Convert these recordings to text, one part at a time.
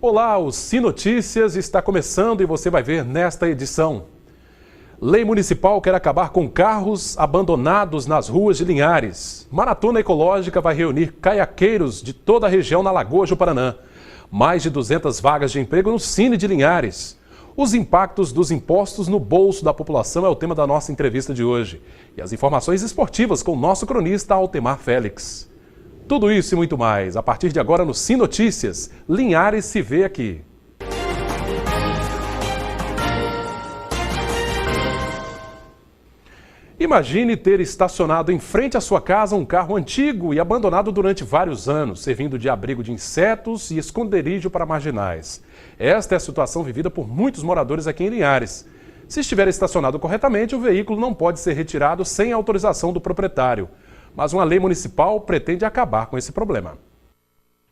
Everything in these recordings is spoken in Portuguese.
Olá, o Sim Notícias está começando e você vai ver nesta edição. Lei municipal quer acabar com carros abandonados nas ruas de Linhares. Maratona ecológica vai reunir caiaqueiros de toda a região na Lagoa do Paranã. Mais de 200 vagas de emprego no Cine de Linhares. Os impactos dos impostos no bolso da população é o tema da nossa entrevista de hoje. E as informações esportivas com o nosso cronista Altemar Félix. Tudo isso e muito mais, a partir de agora no Sim Notícias. Linhares se vê aqui. Imagine ter estacionado em frente à sua casa um carro antigo e abandonado durante vários anos, servindo de abrigo de insetos e esconderijo para marginais. Esta é a situação vivida por muitos moradores aqui em Linhares. Se estiver estacionado corretamente, o veículo não pode ser retirado sem autorização do proprietário. Mas uma lei municipal pretende acabar com esse problema.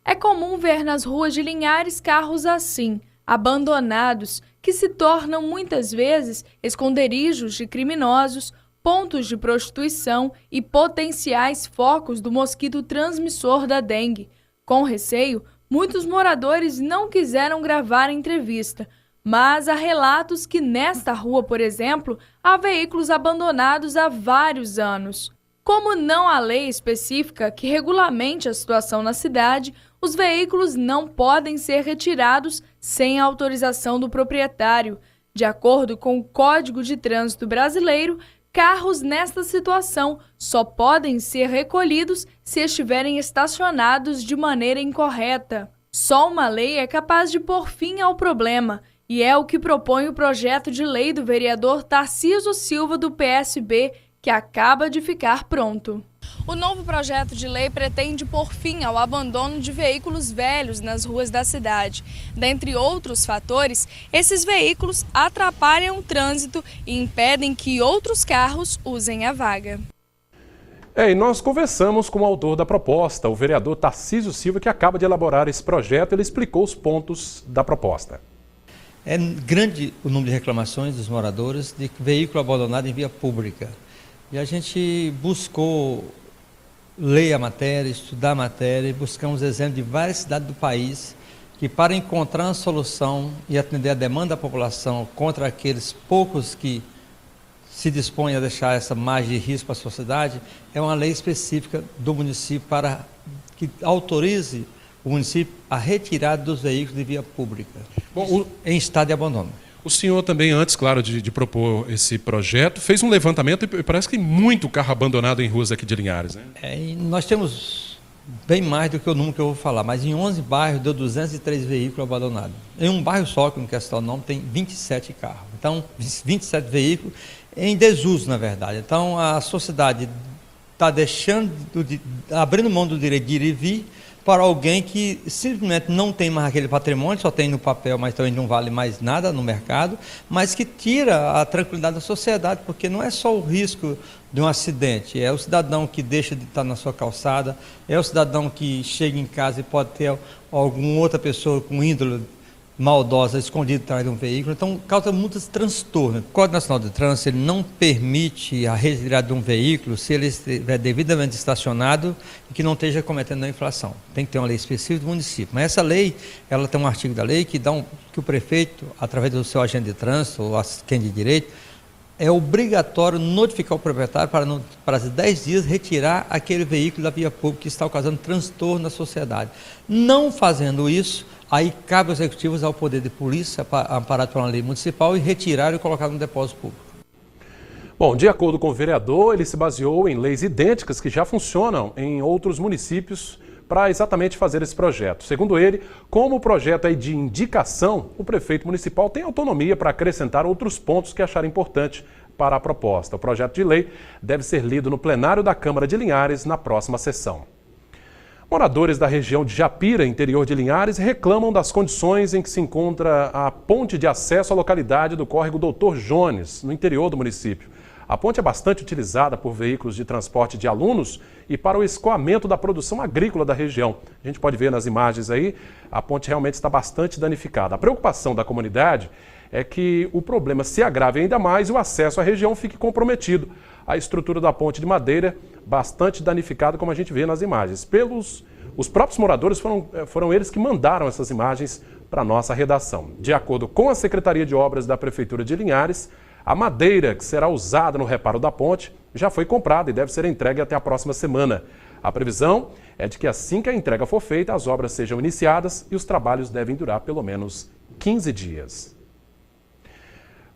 É comum ver nas ruas de Linhares carros assim, abandonados, que se tornam muitas vezes esconderijos de criminosos, pontos de prostituição e potenciais focos do mosquito transmissor da dengue. Com receio, muitos moradores não quiseram gravar a entrevista, mas há relatos que nesta rua, por exemplo, há veículos abandonados há vários anos. Como não há lei específica que regulamente a situação na cidade, os veículos não podem ser retirados sem a autorização do proprietário. De acordo com o Código de Trânsito Brasileiro, carros nesta situação só podem ser recolhidos se estiverem estacionados de maneira incorreta. Só uma lei é capaz de pôr fim ao problema, e é o que propõe o projeto de lei do vereador Tarcísio Silva, do PSB, que acaba de ficar pronto. O novo projeto de lei pretende pôr fim ao abandono de veículos velhos nas ruas da cidade. Dentre outros fatores, esses veículos atrapalham o trânsito e impedem que outros carros usem a vaga. E nós conversamos com o autor da proposta, o vereador Tarcísio Silva, que acaba de elaborar esse projeto. Ele explicou os pontos da proposta. É grande o número de reclamações dos moradores de veículo abandonado em via pública. E a gente buscou ler a matéria, estudar a matéria, e buscamos exemplos de várias cidades do país que, para encontrar uma solução e atender a demanda da população contra aqueles poucos que se dispõem a deixar essa margem de risco para a sociedade, é uma lei específica do município para que autorize o município a retirada dos veículos de via pública em estado de abandono. O senhor também, antes, claro, de propor esse projeto, fez um levantamento e parece que tem muito carro abandonado em ruas aqui de Linhares, né? Nós temos bem mais do que o número que eu vou falar, mas em 11 bairros deu 203 veículos abandonados. Em um bairro só, que não quer citar o nome, tem 27 carros. Então, 27 veículos em desuso, na verdade. Então, a sociedade está abrindo mão do direito de ir e vir para alguém que simplesmente não tem mais aquele patrimônio, só tem no papel, mas também não vale mais nada no mercado, mas que tira a tranquilidade da sociedade, porque não é só o risco de um acidente, é o cidadão que deixa de estar na sua calçada, é o cidadão que chega em casa e pode ter alguma outra pessoa com índole maldosa escondida atrás de um veículo, então causa muitos transtornos. O Código Nacional de Trânsito ele não permite a retirada de um veículo se ele estiver devidamente estacionado e que não esteja cometendo a infração. Tem que ter uma lei específica do município. Mas essa lei, ela tem um artigo da lei que que o prefeito, através do seu agente de trânsito ou quem de direito, é obrigatório notificar o proprietário para, no prazo de 10 dias, retirar aquele veículo da via pública que está ocasionando transtorno na sociedade. Não fazendo isso, aí cabe aos executivos ao poder de polícia, amparado por uma lei municipal, e retirar e colocar no depósito público. Bom, de acordo com o vereador, ele se baseou em leis idênticas que já funcionam em outros municípios para exatamente fazer esse projeto. Segundo ele, como o projeto é de indicação, o prefeito municipal tem autonomia para acrescentar outros pontos que achar importante para a proposta. O projeto de lei deve ser lido no plenário da Câmara de Linhares na próxima sessão. Moradores da região de Japira, interior de Linhares, reclamam das condições em que se encontra a ponte de acesso à localidade do córrego Doutor Jones, no interior do município. A ponte é bastante utilizada por veículos de transporte de alunos e para o escoamento da produção agrícola da região. A gente pode ver nas imagens aí, a ponte realmente está bastante danificada. A preocupação da comunidade é que o problema se agrave ainda mais e o acesso à região fique comprometido. A estrutura da ponte de madeira bastante danificada, como a gente vê nas imagens. Os próprios moradores foram eles que mandaram essas imagens para a nossa redação. De acordo com a Secretaria de Obras da Prefeitura de Linhares, a madeira que será usada no reparo da ponte já foi comprada e deve ser entregue até a próxima semana. A previsão é de que assim que a entrega for feita, as obras sejam iniciadas e os trabalhos devem durar pelo menos 15 dias.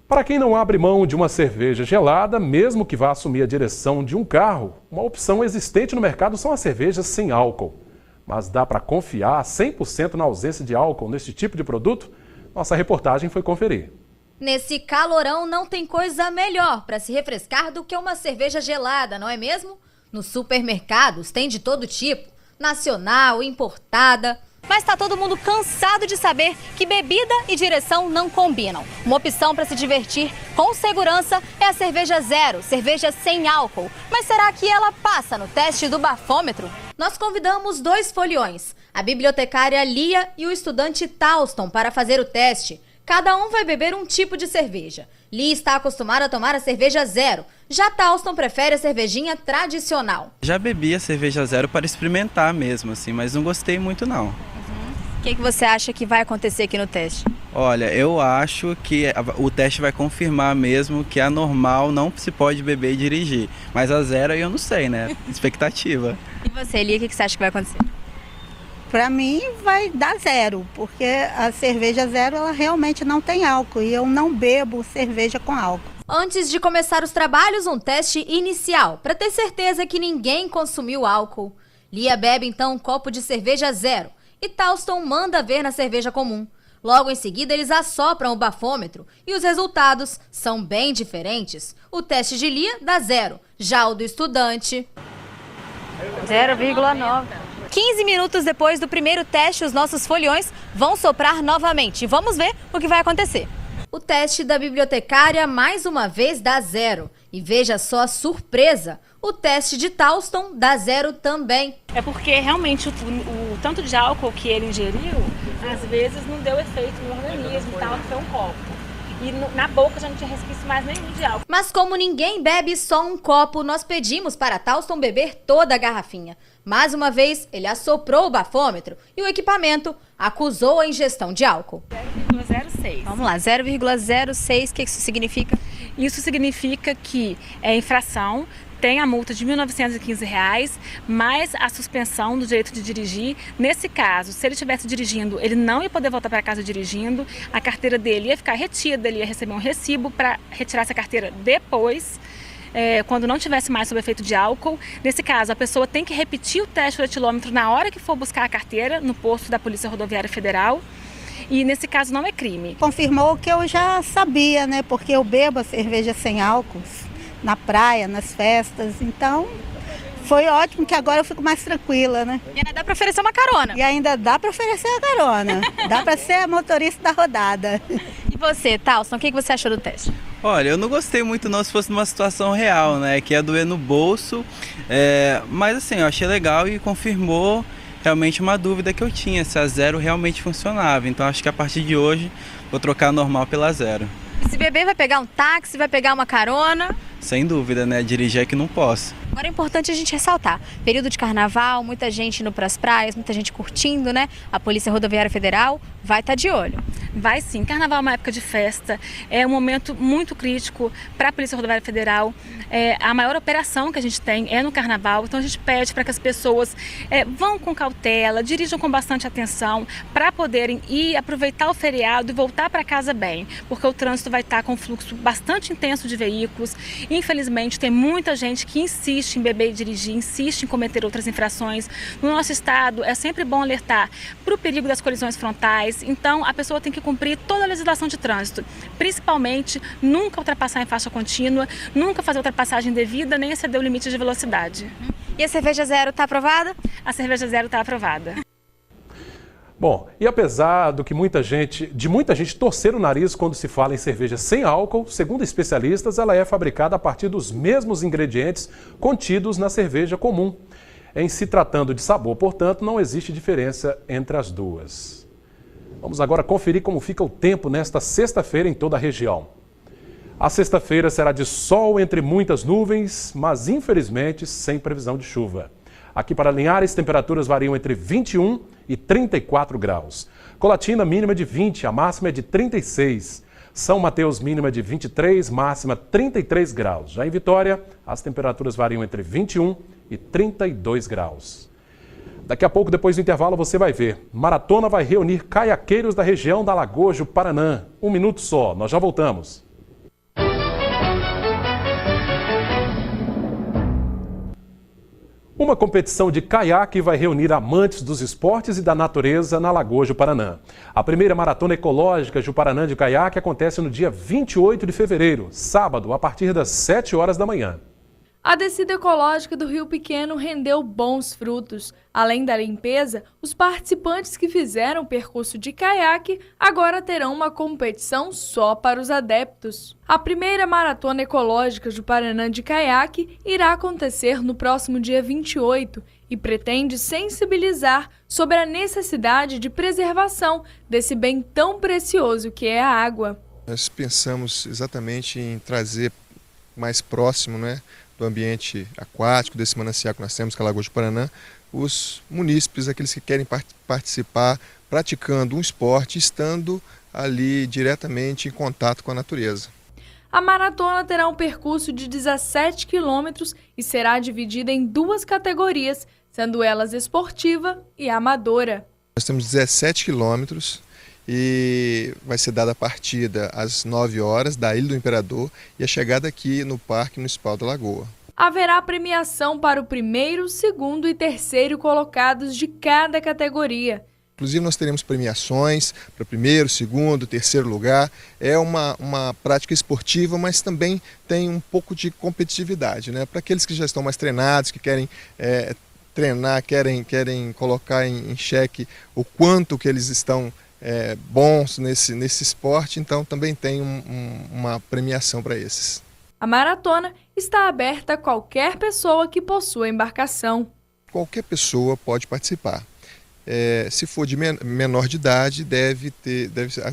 Para quem não abre mão de uma cerveja gelada, mesmo que vá assumir a direção de um carro, uma opção existente no mercado são as cervejas sem álcool. Mas dá para confiar 100% na ausência de álcool neste tipo de produto? Nossa reportagem foi conferir. Nesse calorão não tem coisa melhor para se refrescar do que uma cerveja gelada, não é mesmo? Nos supermercados tem de todo tipo, nacional, importada. Mas tá todo mundo cansado de saber que bebida e direção não combinam. Uma opção para se divertir com segurança é a cerveja zero, cerveja sem álcool. Mas será que ela passa no teste do bafômetro? Nós convidamos 2 foliões, a bibliotecária Lia e o estudante Tauston, para fazer o teste. Cada um vai beber um tipo de cerveja. Lia está acostumada a tomar a cerveja zero. Já Tauston prefere a cervejinha tradicional. Já bebi a cerveja zero para experimentar mesmo, assim, mas não gostei muito não. O que você acha que vai acontecer aqui no teste? Olha, eu acho que o teste vai confirmar mesmo que a normal não se pode beber e dirigir. Mas a zero eu não sei, né? Expectativa. E você, Lia, o que você acha que vai acontecer? Para mim vai dar zero, porque a cerveja zero ela realmente não tem álcool e eu não bebo cerveja com álcool. Antes de começar os trabalhos, um teste inicial, para ter certeza que ninguém consumiu álcool. Lia bebe então um copo de cerveja zero e Tauston manda ver na cerveja comum. Logo em seguida, eles assopram o bafômetro e os resultados são bem diferentes. O teste de Lia dá zero, já o do estudante... 0,9. 15 minutos depois do primeiro teste, os nossos foliões vão soprar novamente. Vamos ver o que vai acontecer. O teste da bibliotecária mais uma vez dá zero. E veja só a surpresa, o teste de Tauston dá zero também. É porque realmente o tanto de álcool que ele ingeriu, às vezes não deu efeito no organismo, tal, que foi um copo. E na boca já não tinha resquício mais nenhum de álcool. Mas como ninguém bebe só um copo, nós pedimos para Tauston beber toda a garrafinha. Mais uma vez, ele assoprou o bafômetro e o equipamento acusou a ingestão de álcool. 0,06. Vamos lá, 0,06, o que isso significa? Isso significa que é infração, tem a multa de R$ 1.915, mais a suspensão do direito de dirigir. Nesse caso, se ele estivesse dirigindo, ele não ia poder voltar para casa dirigindo, a carteira dele ia ficar retida, ele ia receber um recibo para retirar essa carteira depois, quando não tivesse mais sob efeito de álcool. Nesse caso, a pessoa tem que repetir o teste do etilômetro na hora que for buscar a carteira, no posto da Polícia Rodoviária Federal. E nesse caso não é crime. Confirmou o que eu já sabia, né? Porque eu bebo a cerveja sem álcool na praia, nas festas, então foi ótimo que agora eu fico mais tranquila, né? E ainda dá para oferecer uma carona. E ainda dá para oferecer a carona, dá para ser a motorista da rodada. E você, Tauston, o que você achou do teste? Olha, eu não gostei muito não se fosse numa situação real, né? Que ia doer no bolso, mas assim, eu achei legal e confirmou realmente uma dúvida que eu tinha, se a zero realmente funcionava. Então acho que a partir de hoje vou trocar a normal pela zero. E se beber, vai pegar um táxi, vai pegar uma carona? Sem dúvida, né? Dirigir é que não posso. Agora é importante a gente ressaltar, período de carnaval, muita gente indo para as praias, muita gente curtindo, né? A Polícia Rodoviária Federal vai estar de olho. Vai sim, carnaval é uma época de festa, é um momento muito crítico para a Polícia Rodoviária Federal. A maior operação que a gente tem é no carnaval, então a gente pede para que as pessoas vão com cautela, dirijam com bastante atenção, para poderem ir aproveitar o feriado e voltar para casa bem, porque o trânsito vai estar com um fluxo bastante intenso de veículos. Infelizmente, tem muita gente que insiste em beber e dirigir, insiste em cometer outras infrações. No nosso estado, é sempre bom alertar para o perigo das colisões frontais. Então, a pessoa tem que cumprir toda a legislação de trânsito, principalmente nunca ultrapassar em faixa contínua, nunca fazer ultrapassagem indevida, nem exceder o limite de velocidade. E a cerveja zero está aprovada? A cerveja zero está aprovada. Bom, e apesar de muita gente torcer o nariz quando se fala em cerveja sem álcool, segundo especialistas, ela é fabricada a partir dos mesmos ingredientes contidos na cerveja comum. Em se tratando de sabor, portanto, não existe diferença entre as duas. Vamos agora conferir como fica o tempo nesta sexta-feira em toda a região. A sexta-feira será de sol entre muitas nuvens, mas infelizmente sem previsão de chuva. Aqui para Linhares, temperaturas variam entre 21 e 34 graus. Colatina, mínima de 20, a máxima é de 36. São Mateus, mínima de 23, máxima 33 graus. Já em Vitória, as temperaturas variam entre 21 e 32 graus. Daqui a pouco, depois do intervalo, você vai ver. Maratona vai reunir caiaqueiros da região da Lagoa Paraná. 1 minuto só, nós já voltamos. Uma competição de caiaque vai reunir amantes dos esportes e da natureza na Lagoa Paraná. A primeira maratona ecológica Paraná de caiaque acontece no dia 28 de fevereiro, sábado, a partir das 7 horas da manhã. A descida ecológica do Rio Pequeno rendeu bons frutos. Além da limpeza, os participantes que fizeram o percurso de caiaque agora terão uma competição só para os adeptos. A primeira maratona ecológica Paraná de caiaque irá acontecer no próximo dia 28 e pretende sensibilizar sobre a necessidade de preservação desse bem tão precioso que é a água. Nós pensamos exatamente em trazer mais próximo, do ambiente aquático, desse manancial que nós temos, que é a Lagoa Paraná, os munícipes, aqueles que querem participar, praticando um esporte, estando ali diretamente em contato com a natureza. A maratona terá um percurso de 17 quilômetros e será dividida em 2 categorias, sendo elas esportiva e amadora. Nós temos 17 quilômetros e vai ser dada a partida às 9 horas da Ilha do Imperador e a chegada aqui no Parque Municipal da Lagoa. Haverá premiação para o primeiro, segundo e terceiro colocados de cada categoria. Inclusive nós teremos premiações para primeiro, segundo, terceiro lugar. É uma prática esportiva, mas também tem um pouco de competitividade, Para aqueles que já estão mais treinados, que querem treinar, querem colocar em xeque o quanto que eles estão bons nesse esporte, então também tem uma premiação para esses. A maratona está aberta a qualquer pessoa que possua embarcação. Qualquer pessoa pode participar. Se for de menor de idade, deve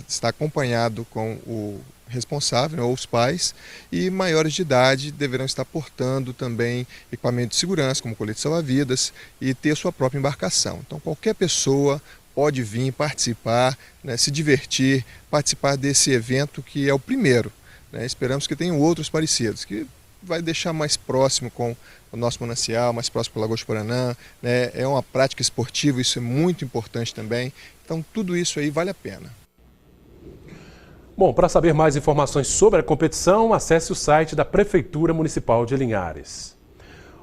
estar acompanhado com o responsável, ou os pais, e maiores de idade deverão estar portando também equipamento de segurança, como colete salva-vidas, e ter sua própria embarcação. Então qualquer pessoa pode vir participar, se divertir, participar desse evento que é o primeiro. Esperamos que tenham outros parecidos, que vai deixar mais próximo com o nosso manancial, mais próximo com a Lagoa Paraná. É uma prática esportiva, isso é muito importante também. Então tudo isso aí vale a pena. Bom, para saber mais informações sobre a competição, acesse o site da Prefeitura Municipal de Linhares.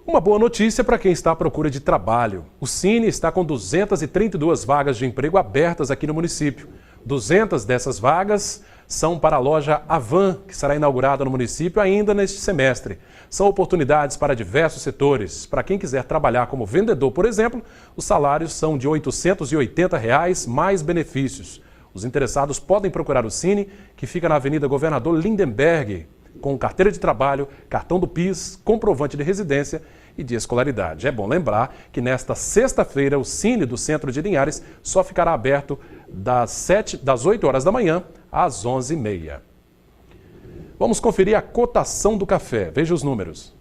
Uma boa notícia para quem está à procura de trabalho. O Cine está com 232 vagas de emprego abertas aqui no município. 200 dessas vagas são para a loja Avan, que será inaugurada no município ainda neste semestre. São oportunidades para diversos setores. Para quem quiser trabalhar como vendedor, por exemplo, os salários são de R$ 880 mais benefícios. Os interessados podem procurar o Cine, que fica na Avenida Governador Lindenberg, com carteira de trabalho, cartão do PIS, comprovante de residência e de escolaridade. É bom lembrar que nesta sexta-feira o Cine do Centro de Linhares só ficará aberto das 8 horas da manhã às 11h30. Vamos conferir a cotação do café. Veja os números.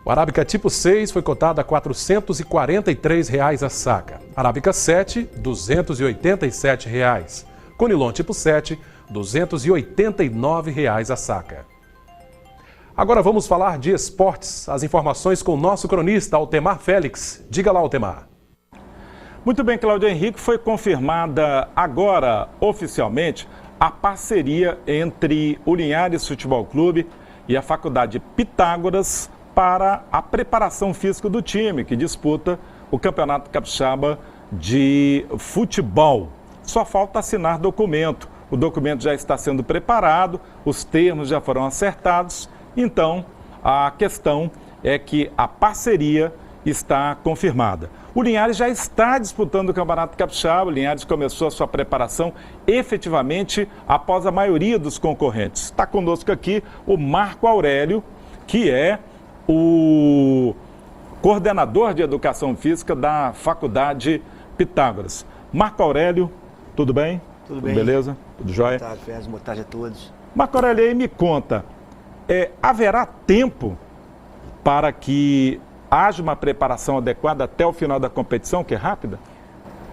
O Arábica tipo 6 foi cotado a R$ 443 a saca. Arábica 7, R$ 287. Conilon tipo 7, R$ 289 a saca. Agora vamos falar de esportes. As informações com o nosso cronista Altemar Félix. Diga lá, Altemar. Muito bem, Cláudio Henrique, foi confirmada agora oficialmente a parceria entre o Linhares Futebol Clube e a Faculdade Pitágoras para a preparação física do time que disputa o Campeonato Capixaba de Futebol. Só falta assinar documento. O documento já está sendo preparado, os termos já foram acertados. Então, a questão é que a parceria está confirmada. O Linhares já está disputando o Campeonato Capixaba. O Linhares começou a sua preparação efetivamente após a maioria dos concorrentes. Está conosco aqui o Marco Aurélio, que é o coordenador de Educação Física da Faculdade Pitágoras. Marco Aurélio, tudo bem? Tudo bem. Beleza? Tudo jóia? Boa tarde, Fez. Boa tarde a todos. Marco Aurélio, aí me conta, haverá tempo para que haja uma preparação adequada até o final da competição, que é rápida?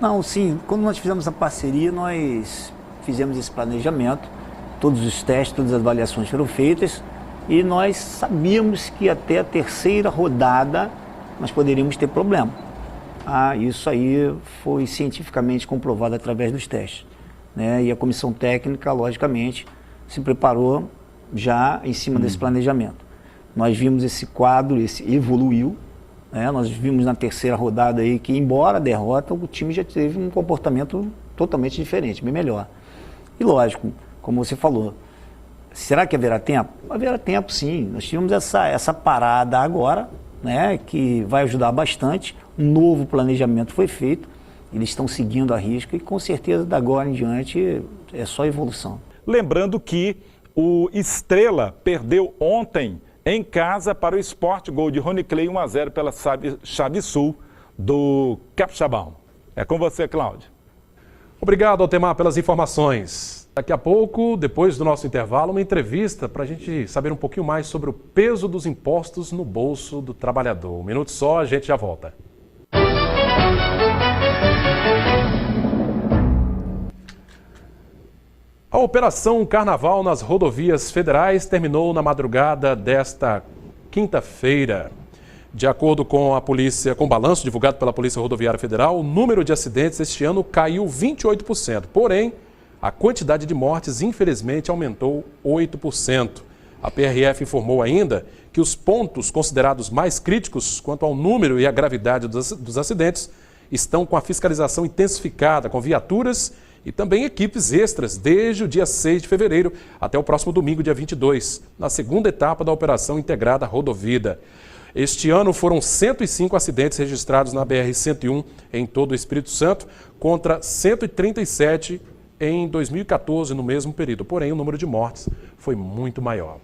Não, sim. Quando nós fizemos a parceria, nós fizemos esse planejamento, todos os testes, todas as avaliações foram feitas e nós sabíamos que até a terceira rodada nós poderíamos ter problema. Isso aí foi cientificamente comprovado através dos testes, né? E a comissão técnica, logicamente, se preparou já em cima desse planejamento. Nós vimos esse quadro, esse evoluiu, né? Nós vimos na terceira rodada aí que, embora a derrota, o time já teve um comportamento totalmente diferente, bem melhor. E lógico, como você falou, será que haverá tempo? Haverá tempo, sim. Nós tivemos essa parada agora, né, que vai ajudar bastante. Um novo planejamento foi feito, eles estão seguindo a risca e com certeza da agora em diante é só evolução. Lembrando que o Estrela perdeu ontem em casa para o Sport, gol de Rony Clay, 1-0 pela chave sul do Capixabão. É com você, Cláudio. Obrigado, Altemar, pelas informações. Daqui a pouco, depois do nosso intervalo, uma entrevista para a gente saber um pouquinho mais sobre o peso dos impostos no bolso do trabalhador. Um minuto só, a gente já volta. A Operação Carnaval nas rodovias federais terminou na madrugada desta quinta-feira. De acordo com a polícia, com o balanço divulgado pela Polícia Rodoviária Federal, o número de acidentes este ano caiu 28%. Porém, a quantidade de mortes, infelizmente, aumentou 8%. A PRF informou ainda que os pontos considerados mais críticos quanto ao número e à gravidade dos acidentes estão com a fiscalização intensificada, com viaturas e também equipes extras desde o dia 6 de fevereiro até o próximo domingo, dia 22, na segunda etapa da Operação Integrada Rodovida. Este ano foram 105 acidentes registrados na BR-101 em todo o Espírito Santo, contra 137 em 2014, no mesmo período. Porém, o número de mortes foi muito maior.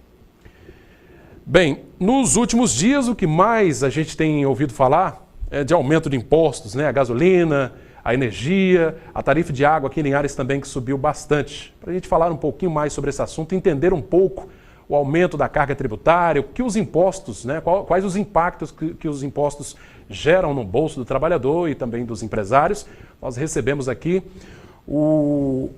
Bem, nos últimos dias, o que mais a gente tem ouvido falar é de aumento de impostos, né? A gasolina, a energia, a tarifa de água aqui em Linhares também, que subiu bastante. Para a gente falar um pouquinho mais sobre esse assunto, entender um pouco o aumento da carga tributária, o que os impostos, né? Quais os impactos que os impostos geram no bolso do trabalhador e também dos empresários. Nós recebemos aqui o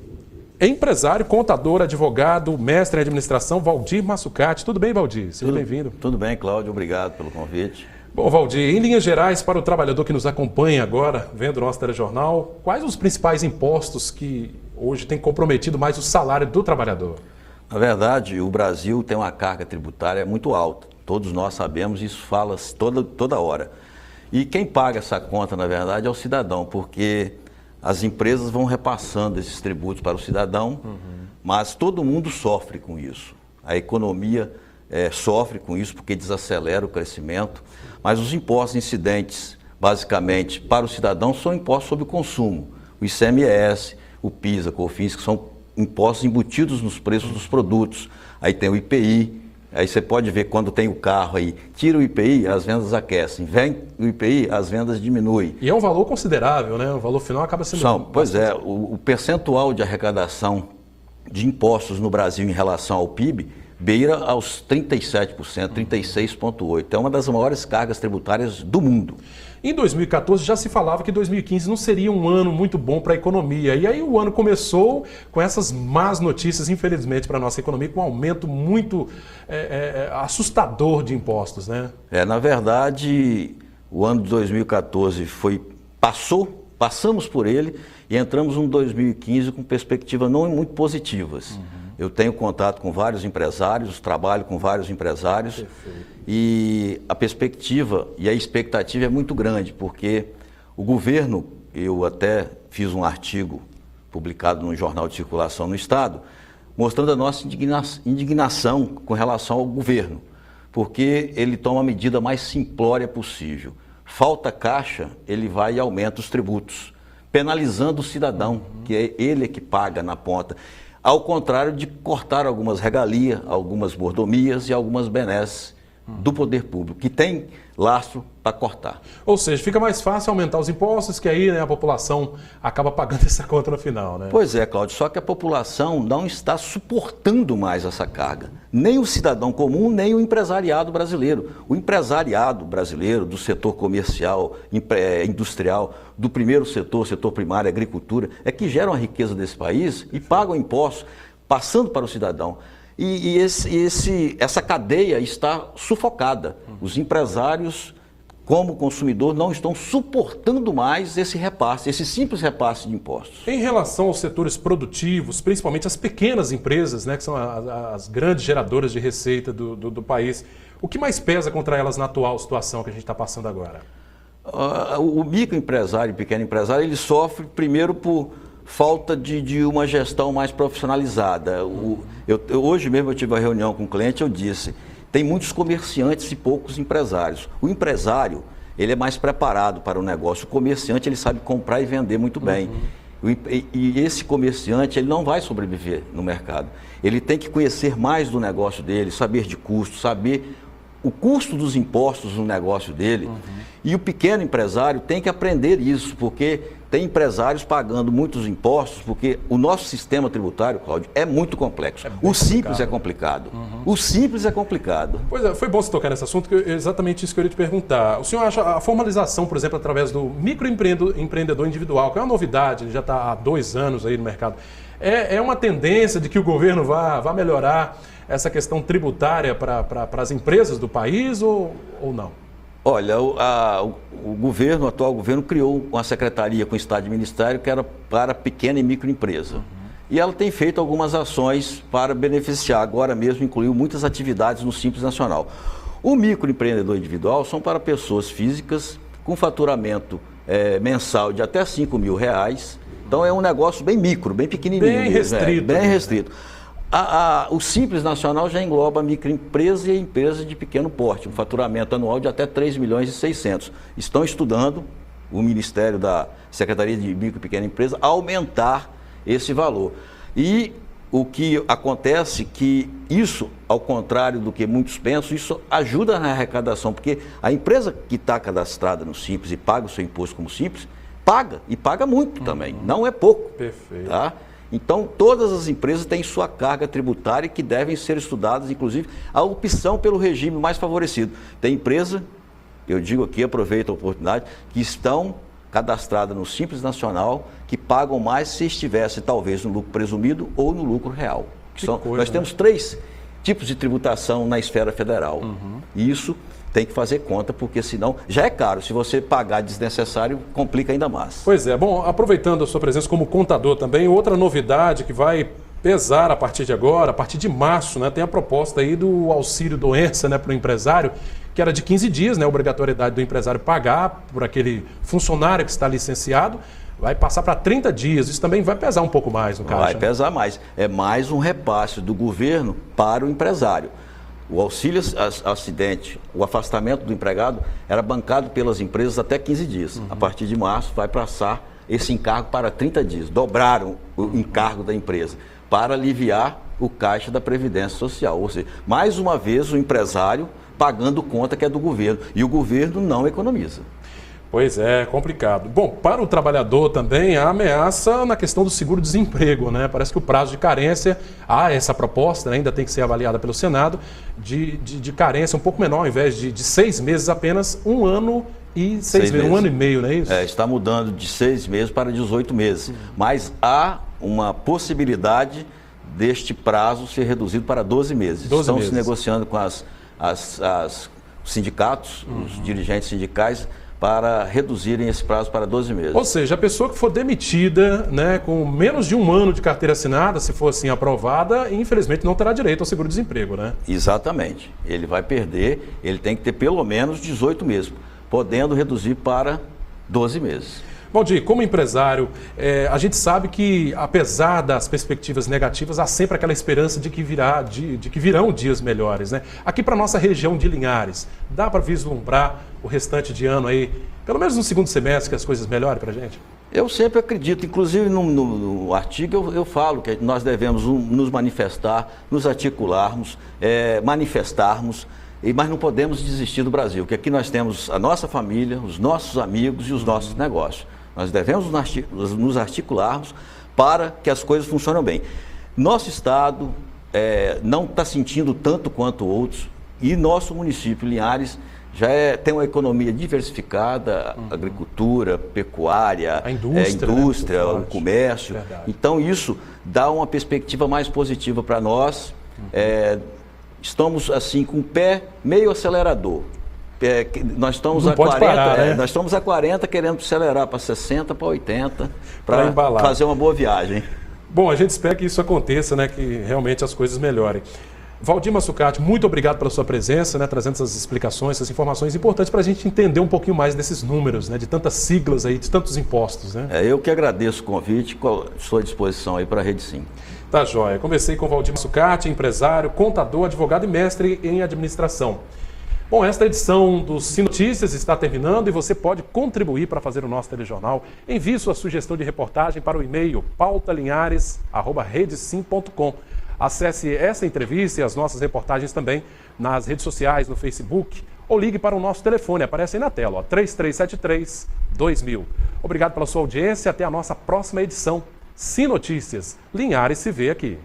empresário, contador, advogado, mestre em administração, Valdir Massucati. Tudo bem, Valdir? Seja bem-vindo. Tudo bem, Cláudio. Obrigado pelo convite. Bom, Valdir, em linhas gerais, para o trabalhador que nos acompanha agora, vendo o nosso telejornal, quais os principais impostos que hoje têm comprometido mais o salário do trabalhador? Na verdade, o Brasil tem uma carga tributária muito alta. Todos nós sabemos, isso fala toda hora. E quem paga essa conta, na verdade, é o cidadão, porque as empresas vão repassando esses tributos para o cidadão, mas todo mundo sofre com isso. A economia sofre com isso porque desacelera o crescimento, mas os impostos incidentes, basicamente, para o cidadão são impostos sobre o consumo. O ICMS, o PIS, a COFINS, que são impostos embutidos nos preços dos produtos. Aí tem o IPI, aí você pode ver quando tem o carro aí, tira o IPI, as vendas aquecem, vem o IPI, as vendas diminuem. E é um valor considerável, né? O valor final acaba sendo... Pois é, o percentual de arrecadação de impostos no Brasil em relação ao PIB beira aos 37%, 36,8%. É uma das maiores cargas tributárias do mundo. Em 2014 já se falava que 2015 não seria um ano muito bom para a economia. E aí o ano começou com essas más notícias, infelizmente, para a nossa economia, com um aumento muito assustador de impostos, né? Na verdade, o ano de 2014 passamos por ele e entramos em 2015 com perspectivas não muito positivas. Eu tenho contato com vários empresários, trabalho com vários empresários. Perfeito. E a perspectiva e a expectativa é muito grande, porque o governo, eu até fiz um artigo publicado no Jornal de Circulação no Estado, mostrando a nossa indignação com relação ao governo, porque ele toma a medida mais simplória possível. Falta caixa, ele vai e aumenta os tributos, penalizando o cidadão, que é ele que paga na ponta. Ao contrário de cortar algumas regalias, algumas mordomias e algumas benesses do poder público, que tem lastro para cortar. Ou seja, fica mais fácil aumentar os impostos, que aí, né, a população acaba pagando essa conta no final, né? Pois é, Cláudio, só que a população não está suportando mais essa carga. Nem o cidadão comum, nem o empresariado brasileiro. O empresariado brasileiro do setor comercial, industrial, do primeiro setor primário, agricultura, é que geram a riqueza desse país e pagam impostos, passando para o cidadão. E essa cadeia está sufocada. Os empresários, como consumidor, não estão suportando mais esse repasse, esse simples repasse de impostos. Em relação aos setores produtivos, principalmente as pequenas empresas, né, que são as grandes geradoras de receita do país, o que mais pesa contra elas na atual situação que a gente está passando agora? O microempresário e pequeno empresário, ele sofre primeiro por falta de uma gestão mais profissionalizada. Hoje mesmo eu tive uma reunião com um cliente, eu disse, tem muitos comerciantes e poucos empresários. O empresário, ele é mais preparado para o negócio. O comerciante, ele sabe comprar e vender muito bem. E esse comerciante, ele não vai sobreviver no mercado. Ele tem que conhecer mais do negócio dele, saber de custo, saber o custo dos impostos no negócio dele. E o pequeno empresário tem que aprender isso, porque tem empresários pagando muitos impostos, porque o nosso sistema tributário, Cláudio, é muito complexo. O simples é complicado. O simples é complicado. Pois é, foi bom você tocar nesse assunto, que é exatamente isso que eu ia te perguntar. O senhor acha a formalização, por exemplo, através do microempreendedor individual, que é uma novidade, ele já está há 2 anos aí no mercado, é uma tendência de que o governo vá melhorar essa questão tributária para as empresas do país ou não? Olha, o atual governo criou uma secretaria com estado de ministério que era para pequena e microempresa. E ela tem feito algumas ações para beneficiar, agora mesmo incluiu muitas atividades no Simples Nacional. O microempreendedor individual são para pessoas físicas com faturamento mensal de até R$5.000, então é um negócio bem micro, bem pequenininho. Bem restrito. Bem restrito. O Simples Nacional já engloba microempresa e empresa de pequeno porte, um faturamento anual de até 3.600.000. Estão estudando, o Ministério da Secretaria de Micro e Pequena Empresa, aumentar esse valor. E o que acontece é que isso, ao contrário do que muitos pensam, isso ajuda na arrecadação, porque a empresa que está cadastrada no Simples e paga o seu imposto como Simples, paga, e paga muito também, não é pouco. Perfeito. Tá? Então, todas as empresas têm sua carga tributária que devem ser estudadas, inclusive a opção pelo regime mais favorecido. Tem empresa, eu digo aqui, aproveito a oportunidade, que estão cadastradas no Simples Nacional, que pagam mais se estivesse talvez no lucro presumido ou no lucro real. Nós temos 3 tipos de tributação na esfera federal. E isso tem que fazer conta, porque senão já é caro. Se você pagar desnecessário, complica ainda mais. Pois é. Bom, aproveitando a sua presença como contador também, outra novidade que vai pesar a partir de agora, a partir de março, né, tem a proposta aí do auxílio doença, né, para o empresário, que era de 15 dias, né, a obrigatoriedade do empresário pagar por aquele funcionário que está licenciado, vai passar para 30 dias. Isso também vai pesar um pouco mais no caixa. Vai pesar mais. É mais um repasse do governo para o empresário. O auxílio acidente, o afastamento do empregado era bancado pelas empresas até 15 dias. A partir de março vai passar esse encargo para 30 dias. Dobraram o encargo da empresa para aliviar o caixa da Previdência Social. Ou seja, mais uma vez o empresário pagando conta que é do governo. E o governo não economiza. Pois é, complicado. Bom, para o trabalhador também a ameaça na questão do seguro-desemprego, né? Parece que o prazo de carência, essa proposta, né, ainda tem que ser avaliada pelo Senado, de carência um pouco menor, ao invés de 6 meses apenas, 1 ano e 6 meses, 1 ano e meio, não é isso? Está mudando de 6 meses para 18 meses, mas há uma possibilidade deste prazo ser reduzido para 12 meses. Estão se negociando com os sindicatos, os dirigentes sindicais, para reduzirem esse prazo para 12 meses. Ou seja, a pessoa que for demitida, né, com menos de 1 ano de carteira assinada, se for assim aprovada, infelizmente não terá direito ao seguro-desemprego, né? Exatamente. Ele vai perder, ele tem que ter pelo menos 18 meses, podendo reduzir para 12 meses. Valdir, como empresário, a gente sabe que, apesar das perspectivas negativas, há sempre aquela esperança de que virão dias melhores, né? Aqui para a nossa região de Linhares, dá para vislumbrar o restante de ano aí, pelo menos no segundo semestre, que as coisas melhorem para a gente? Eu sempre acredito, inclusive no artigo eu falo que nós devemos nos manifestar, nos articularmos, manifestarmos mas não podemos desistir do Brasil, porque aqui nós temos a nossa família, os nossos amigos e os nossos negócios. Nós devemos nos articularmos para que as coisas funcionem bem. Nosso estado não está sentindo tanto quanto outros, e nosso município, Linhares, já tem uma economia diversificada, agricultura, pecuária, a indústria, né? O comércio. Verdade. Então isso dá uma perspectiva mais positiva para nós. Estamos assim com o pé meio acelerador. Nós estamos a 40, parar, né? Nós estamos a 40 querendo acelerar para 60, para 80, para fazer uma boa viagem. Bom, a gente espera que isso aconteça, né? Que realmente as coisas melhorem. Valdir Massucati, muito obrigado pela sua presença, né, trazendo essas explicações, essas informações importantes para a gente entender um pouquinho mais desses números, né, de tantas siglas aí, de tantos impostos. Né? Eu que agradeço o convite, estou à disposição aí para a Rede Sim. Tá joia. Conversei com o Valdir Massucati, empresário, contador, advogado e mestre em administração. Bom, esta edição do Sim Notícias está terminando e você pode contribuir para fazer o nosso telejornal. Envie sua sugestão de reportagem para o e-mail pautalinhares@redesim.com. Acesse essa entrevista e as nossas reportagens também nas redes sociais, no Facebook, ou ligue para o nosso telefone, aparece aí na tela, 3373-2000. Obrigado pela sua audiência, até a nossa próxima edição. Sim Notícias, Linhares se vê aqui.